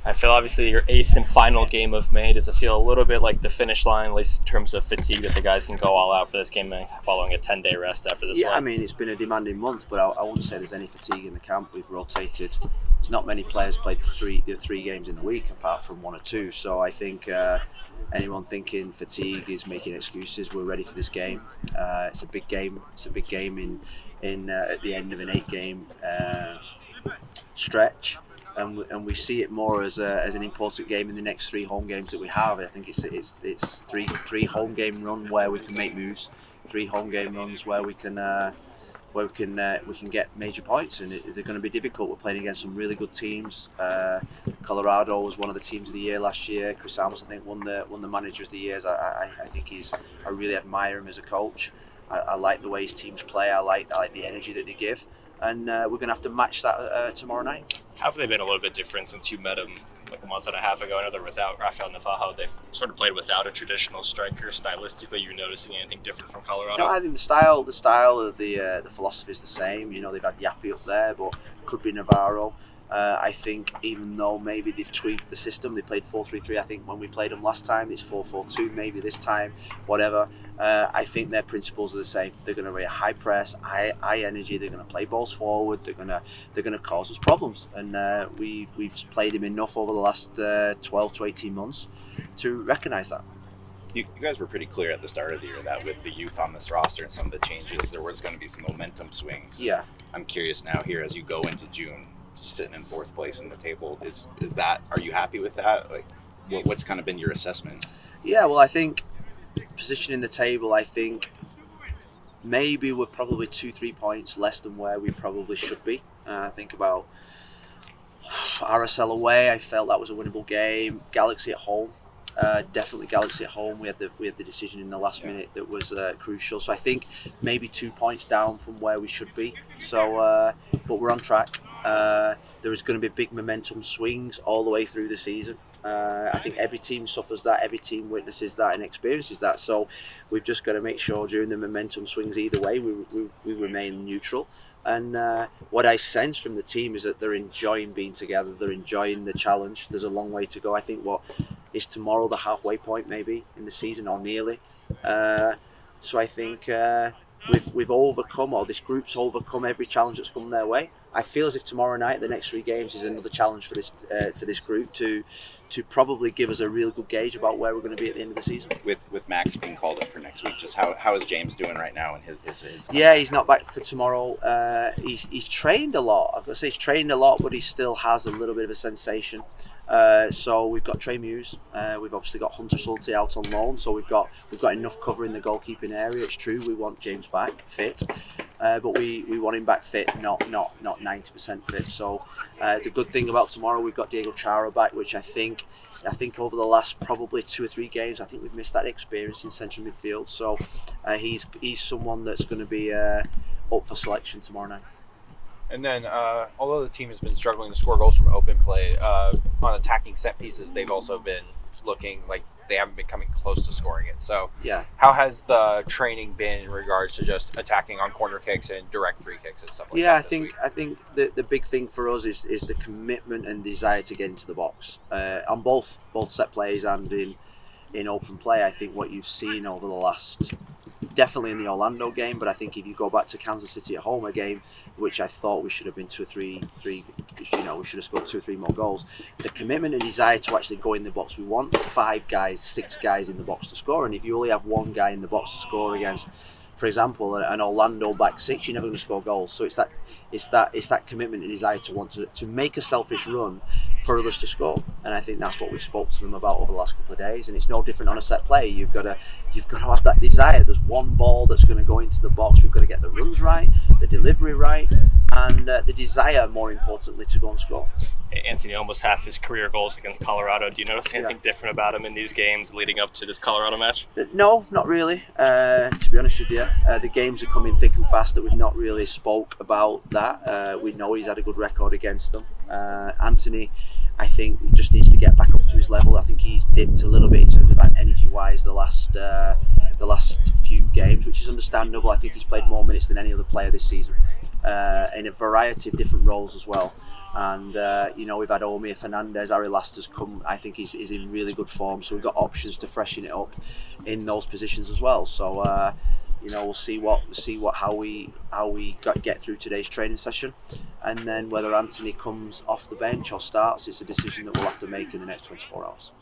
I feel obviously your eighth and final game of May. Does it feel a little bit like the finish line, at least in terms of fatigue, that the guys can go all out for this game following a 10-day rest after this Yeah, I one? mean, it's been a demanding month, but I wouldn't say there's any fatigue in the camp. We've rotated. There's not many players played the three games in the week, apart from one or two. So I think anyone thinking fatigue is making excuses. We're ready for this game. It's a big game. It's a big game in at the end of an 8 game stretch. And we see it more as an important game in the next 3 home games that we have. I think it's three home game run where we can make moves, 3 home game runs where we can get major points, and they're going to be difficult. We're playing against some really good teams. Colorado was one of the teams of the year last year. Chris Amos, I think, won the manager of the year. I think I really admire him as a coach. I like the way his teams play. I like the energy that they give, and we're going to have to match that tomorrow night. How have they been a little bit different since you met them like a month and a half ago? I know they're without Rafael Navajo. They've sort of played without a traditional striker. Stylistically, you're noticing anything different from Colorado? No, I think the style of the philosophy is the same. They've had Yappy up there, but could be Navarro. I think even though maybe they've tweaked the system, they played 4-3-3. I think when we played them last time, it's 4-4-2. Maybe this time, whatever. I think their principles are the same. They're going to rate a high press, high energy. They're going to play balls forward. They're going to cause us problems. And we've played them enough over the last 12 to 18 months to recognise that. You guys were pretty clear at the start of the year that with the youth on this roster and some of the changes, there was going to be some momentum swings. Yeah. I'm curious now here as you go into June, sitting in 4th place in the table, is that, are you happy with that? Like, what's kind of been your assessment? Yeah, well, I think positioning the table, I think maybe we're probably 2-3 points less than where we probably should be. Think about RSL away. I felt that was a winnable game. Galaxy at home. Definitely Galaxy at home. We had the decision in the last minute that was crucial. So I think maybe 2 points down from where we should be. So, but we're on track. There is going to be big momentum swings all the way through the season. I think every team suffers that. Every team witnesses that and experiences that. So we've just got to make sure during the momentum swings either way we remain neutral. And what I sense from the team is that they're enjoying being together. They're enjoying the challenge. There's a long way to go. I think what is tomorrow the halfway point maybe in the season or nearly. So I think we've overcome, or this group's overcome every challenge that's come their way. I feel as if tomorrow night, the next 3 games, is another challenge for this group to probably give us a real good gauge about where we're going to be at the end of the season. With Max being called up for next week, just how is James doing right now in his Yeah, he's not back for tomorrow. He's trained a lot. I've got to say he's trained a lot, but he still has a little bit of a sensation. So we've got Trey Muse. We've obviously got Hunter Schulte out on loan. So we've got enough cover in the goalkeeping area. It's true we want James back fit, but we want him back fit, not 90% fit. So the good thing about tomorrow, we've got Diego Chara back, which I think over the last probably 2 or 3 games, I think we've missed that experience in central midfield. So he's someone that's going to be up for selection tomorrow night. And then, although the team has been struggling to score goals from open play, on attacking set pieces, they've also been looking like they haven't been coming close to scoring it. So, yeah, how has the training been in regards to just attacking on corner kicks and direct free kicks and stuff like that? Yeah, I think the big thing for us is the commitment and desire to get into the box on both set plays and in open play. I think what you've seen over the last, definitely in the Orlando game, but I think if you go back to Kansas City at home, a game which I thought we should have been 2 or 3, we should have scored 2 or 3 more goals. The commitment and desire to actually go in the box. We want 5 guys, 6 guys in the box to score, and if you only have 1 guy in the box to score against, for example, an Orlando back 6, you're never going to score goals. So it's that commitment and desire to want to make a selfish run for others to score, and I think that's what we've spoke to them about over the last couple of days. And it's no different on a set play. You've got to have that desire. There's one ball that's going to go into the box. We've got to get the runs right, the delivery right, and the desire, more importantly, to go and score. Anthony, almost half his career goals against Colorado. Do you notice anything different about him in these games leading up to this Colorado match? No, not really. To be honest with you, the games are coming thick and fast that we've not really spoke about that. We know he's had a good record against them. Anthony, I think, just needs to get back up to his level. I think he's dipped a little bit in terms of energy-wise the last few games, which is understandable. I think he's played more minutes than any other player this season, in a variety of different roles as well. And we've had Omir Fernandez, Ari Laster's come. I think he's in really good form, so we've got options to freshen it up in those positions as well. So we'll see how we get through today's training session, and then whether Anthony comes off the bench or starts, it's a decision that we'll have to make in the next 24 hours.